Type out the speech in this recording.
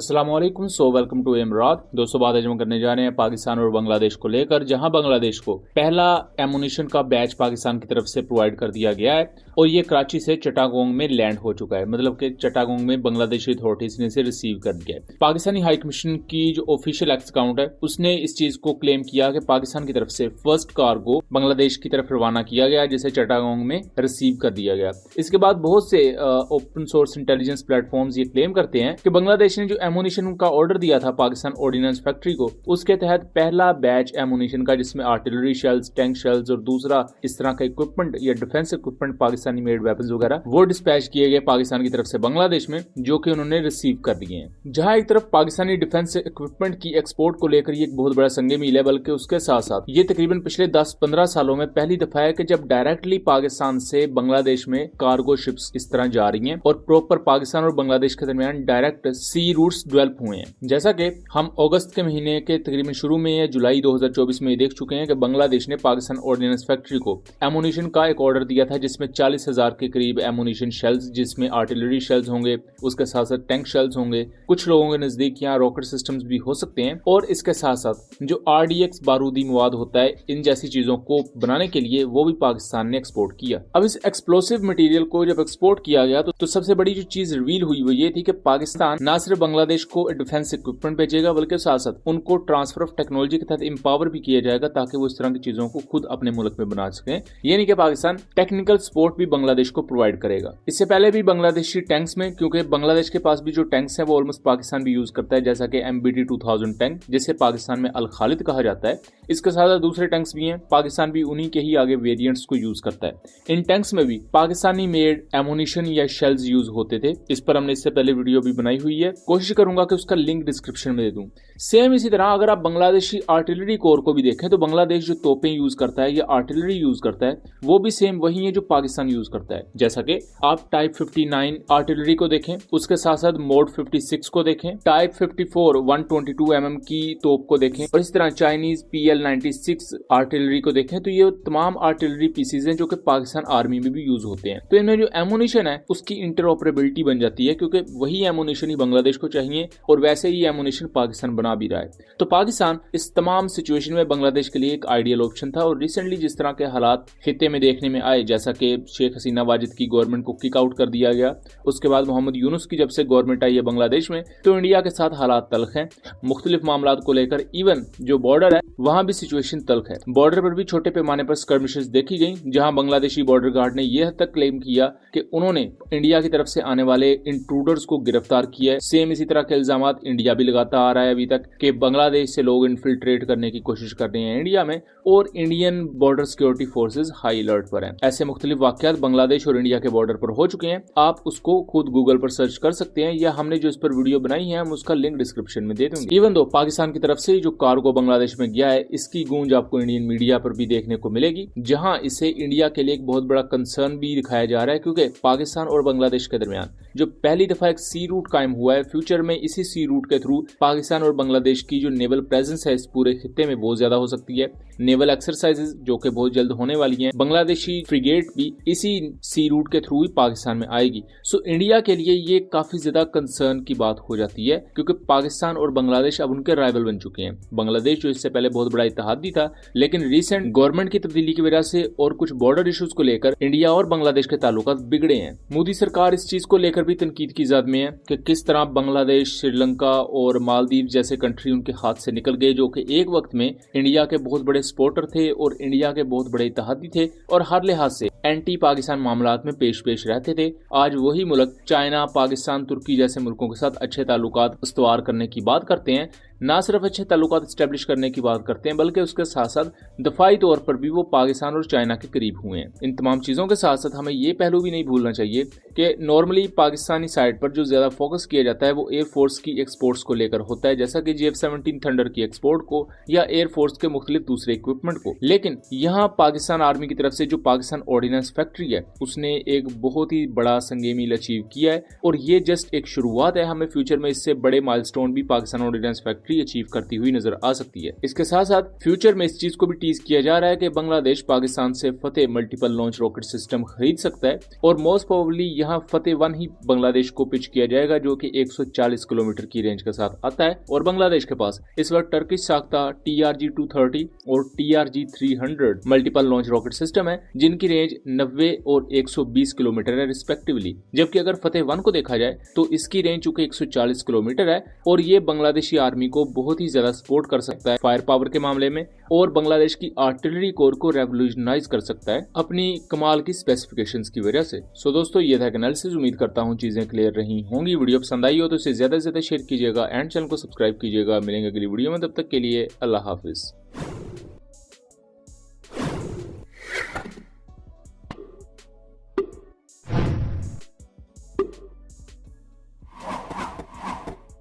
अस्सलामुअलैकुम। Welcome to इमरात। दोस्तों, बात आज हम करने जा रहे हैं पाकिस्तान और बांग्लादेश को लेकर, जहां बांग्लादेश को पहला एमुनिशन का बैच पाकिस्तान की तरफ से प्रोवाइड कर दिया गया है और ये कराची से चिटागोंग में लैंड हो चुका है। मतलब कि चिटागोंग में बांग्लादेशी अथॉरिटीज ने इसे रिसीव कर दिया है। पाकिस्तानी हाई कमीशन की जो ऑफिशियल एक्स अकाउंट है उसने इस चीज को क्लेम किया कि पाकिस्तान की तरफ से फर्स्ट कार्गो बांग्लादेश की तरफ रवाना किया गया, जिसे चिटागोंग में रिसीव कर दिया गया। इसके बाद बहुत से ओपन सोर्स इंटेलिजेंस प्लेटफॉर्म्स ये क्लेम करते हैं कि बांग्लादेश ने जो एमुनिशन का ऑर्डर दिया था पाकिस्तान ऑर्डिनेंस फैक्ट्री को, उसके तहत पहला बैच एमुनिशन का, जिसमें आर्टिलरी शेल्स, टैंक शेल्स और दूसरा इस तरह का इक्विपमेंट या defence equipment, Pakistani made weapons वगैरह, वो डिस्पैच किए गए पाकिस्तान की तरफ से बांग्लादेश में, जो कि उन्होंने रिसीव कर दिए हैं। जहां एक तरफ पाकिस्तानी डिफेंस इक्विपमेंट की एक्सपोर्ट को लेकर ये एक बहुत बड़ा संगे मील है, बल्कि उसके साथ साथ ये तकरीबन पिछले 10-15 सालों में पहली दफा है कि जब डायरेक्टली पाकिस्तान से बांग्लादेश में कार्गो शिप्स इस तरह जा रही हैं और प्रॉपर पाकिस्तान और बांग्लादेश के दरमियान डायरेक्ट सी रूट्स डेवलप हुए हैं। जैसा कि हम अगस्त के महीने के तकरीबन शुरू में या जुलाई 2024 में देख चुके हैं कि बांग्लादेश ने पाकिस्तान ऑर्डिनेंस फैक्ट्री को एमुनिशन का एक ऑर्डर दिया था, जिसमें 40,000 के करीब एमुनिशन शेल्स, जिसमें आर्टिलरी शेल्स होंगे, उसके साथ साथ टैंक शेल्स होंगे, कुछ लोगों के नजदीक यहाँ रॉकेट सिस्टम्स भी हो सकते हैं, और इसके साथ साथ जो RDX बारूदी मवाद होता है, इन जैसी चीजों को बनाने के लिए वो भी पाकिस्तान ने एक्सपोर्ट किया। अब इस एक्सप्लोसिव मटेरियल को जब एक्सपोर्ट किया गया तो सबसे बड़ी जो चीज रिवील हुई वो ये थी कि पाकिस्तान न सिर्फ बांग्लादेश को डिफेंस इक्विपमेंट भेजेगा, बल्कि साथ साथ उनको ट्रांसफर ऑफ टेक्नोलॉजी के तहत एम्पावर भी किया जाएगा, ताकि वो इस तरह की चीजों को खुद अपने मुल्क में बना सकें। ये नहीं कि पाकिस्तान टेक्निकल सपोर्ट भी बांग्लादेश को प्रोवाइड करेगा। इससे पहले भी बांग्लादेशी टैंक्स में, क्योंकि बांग्लादेश के पास भी जो टैंक्स हैं वो ऑलमोस्ट पाकिस्तान भी यूज करता है, जैसा कि MBT 2000 टैंक, जिसे पाकिस्तान में अल खालिद कहा जाता है। इसके साथ साथ दूसरे टैंक्स भी हैं, पाकिस्तान भी उन्हीं के ही आगे वेरिएंट्स को यूज करता है। इन टैंक्स में भी पाकिस्तानी मेड एमुनिशन या शेल्स यूज होते थे। इस पर हमने इससे पहले वीडियो भी बनाई हुई है, कोशिश करूंगा कि उसका लिंक डिस्क्रिप्शन में दे दूं। सेम इसी तरह अगर आप बांग्लादेशी आर्टिलरी कोर को भी देखें तो बांग्लादेश जो तोपें यूज करता है या आर्टिलरी यूज करता है वो भी सेम वही है जो पाकिस्तान यूज करता है। जैसा कि आप टाइप 59 आर्टिलरी को देखें, उसके साथ साथ मोड 56 को देखें, टाइप 54 122 mm की तोप को देखें, और इस तरह चाइनीज PL96 आर्टिलरी को देखें, तो ये तमाम आर्टिलरी पीसीज हैं जो कि पाकिस्तान आर्मी में भी यूज होते हैं। तो इनमें जो एमुनिशन है उसकी इंटरऑपरेबिलिटी बन जाती है, क्योंकि वही एमुनिशन ही बांग्लादेश को चाहिए और वैसे ही एमुनिशन पाकिस्तान बना भी रहा है। तो पाकिस्तान इस तमाम सिचुएशन में बांग्लादेश के लिए एक आइडियल ऑप्शन था। और रिसेंटली जिस तरह के हालात खित्ते में देखने में आए, जैसा कि शेख हसीना वाजिद की गवर्नमेंट को किक आउट कर दिया गया, उसके बाद मोहम्मद यूनुस की जब से गवर्नमेंट आई है बांग्लादेश में, तो इंडिया के साथ हालात तल्ख हैं मुख्तलिफ मामला को लेकर। इवन जो बॉर्डर है वहां भी सिचुएशन तल्ख है। बॉर्डर पर भी छोटे पैमाने पर स्कर्मिशेस देखी गई, जहां बांग्लादेशी बॉर्डर गार्ड ने यह तक क्लेम किया कि उन्होंने इंडिया की तरफ से आने वाले इंट्रूडर्स को गिरफ्तार किया है। सेम इसी तरह के इल्जाम इंडिया भी लगाता आ रहा है अभी तक कि बांग्लादेश से लोग इन्फिल्ट्रेट करने की कोशिश कर रहे हैं इंडिया में, और Indian border security forces high alert पर हैं। ऐसे मुख्तलिफ वाकयात बांग्लादेश और इंडिया के बॉर्डर पर हो चुके हैं। आप उसको खुद गूगल पर सर्च कर सकते हैं, या हमने जो इस पर वीडियो बनाई है हम उसका लिंक डिस्क्रिप्शन में दे दूंगे। इवन दो पाकिस्तान की तरफ से जो कार्गो बांग्लादेश में गया है, इसकी गूंज आपको इंडियन मीडिया पर भी देखने को मिलेगी, जहां इसे इंडिया के लिए एक बहुत बड़ा कंसर्न भी दिखाया जा रहा है, क्योंकि पाकिस्तान और बांग्लादेश के दरमियान जो पहली दफा एक सी रूट कायम हुआ है, फ्यूचर में इसी सी रूट के थ्रू पाकिस्तान और बांग्लादेश की जो नेवल प्रेजेंस है इस पूरे खित्ते में बहुत ज्यादा हो सकती है। नेवल एक्सरसाइजेज जो कि बहुत जल्द होने वाली हैं, बांग्लादेशी फ्रिगेट भी इसी सी रूट के थ्रू ही पाकिस्तान में आएगी। सो इंडिया के लिए ये काफी ज्यादा कंसर्न की बात हो जाती है, क्योंकि पाकिस्तान और बांग्लादेश अब उनके राइवल बन चुके हैं। बांग्लादेश जो इससे पहले बहुत बड़ा इत्तेहादी था, लेकिन रिसेंट गवर्नमेंट की तब्दीली की वजह से और कुछ बॉर्डर इश्यूज को लेकर इंडिया और बांग्लादेश के ताल्लुकात बिगड़े हैं। मोदी सरकार इस चीज को लेकर भी तनकीद की ज़द में है कि किस तरह बांग्लादेश, श्रीलंका और मालदीव जैसे कंट्री उनके हाथ से निकल गए, जो कि एक वक्त में इंडिया के बहुत बड़े सपोर्टर थे और इंडिया के बहुत बड़े इत्तेहादी थे और हर लिहाज से एंटी पाकिस्तान मामलात में पेश रहते थे। आज वही मुल्क चाइना, पाकिस्तान, तुर्की जैसे मुल्कों के साथ अच्छे ताल्लुकात इस्तवार करने की बात करते हैं। ना सिर्फ अच्छे ताल्लुकात एस्टेब्लिश करने की बात करते हैं, बल्कि उसके साथ साथ दफाई तौर पर भी वो पाकिस्तान और चाइना के करीब हुए हैं। इन तमाम चीज़ों के साथ साथ हमें ये पहलू भी नहीं भूलना चाहिए कि नॉर्मली पाकिस्तानी साइड पर जो ज़्यादा फोकस किया जाता है वो एयरफोर्स की एक्सपोर्ट्स को लेकर होता है, जैसा कि GF-17 थंडर की एक्सपोर्ट को या एयरफोर्स के मुख्तलिफ दूसरे इक्विपमेंट को। लेकिन यहाँ पाकिस्तान आर्मी की तरफ से जो पाकिस्तान ऑर्डिनेंस फैक्ट्री है उसने एक बहुत ही बड़ा संगे मील अचीव किया है, और ये जस्ट एक शुरुआत है। हमें फ्यूचर में इससे बड़े माइलस्टोन भी Pakistan ordnance factory victory achieve करती हुई नजर आ सकती है। इसके साथ साथ फ्यूचर में इस चीज को भी टीज किया जा रहा है कि बांग्लादेश पाकिस्तान से फतेह मल्टीपल लॉन्च रॉकेट सिस्टम खरीद सकता है और मोस्ट प्रोबेबली यहाँ फतेह 1 ही बांग्लादेश को पिच किया जाएगा, जो कि 140 किलोमीटर की रेंज के साथ आता है। और बांग्लादेश के पास इस वक्त टर्किश साख्ता TRG-230 और TRG-300 multiple launch rocket system है, जिनकी रेंज 90 और 120 किलोमीटर है रिस्पेक्टिवली। जबकि अगर फतेह 1 को देखा जाए तो इसकी रेंज चूंकि 140 किलोमीटर है और ये बांग्लादेशी आर्मी को बहुत ही ज्यादा सपोर्ट कर सकता है फायर पावर के मामले में और बांग्लादेश की आर्टिलरी कोर को रेवोल्यूशनाइज कर सकता है अपनी कमाल की स्पेसिफिकेशंस की वजह से। सो दोस्तों, ये था एनालिसिस। उम्मीद करता हूँ चीजें क्लियर रही होंगी। वीडियो पसंद आई हो तो इसे ज्यादा से ज्यादा शेयर कीजिएगा एंड चैनल को सब्सक्राइब कीजिएगा। मिलेंगे अगली वीडियो में, तब तक के लिए अल्लाह हाफिज।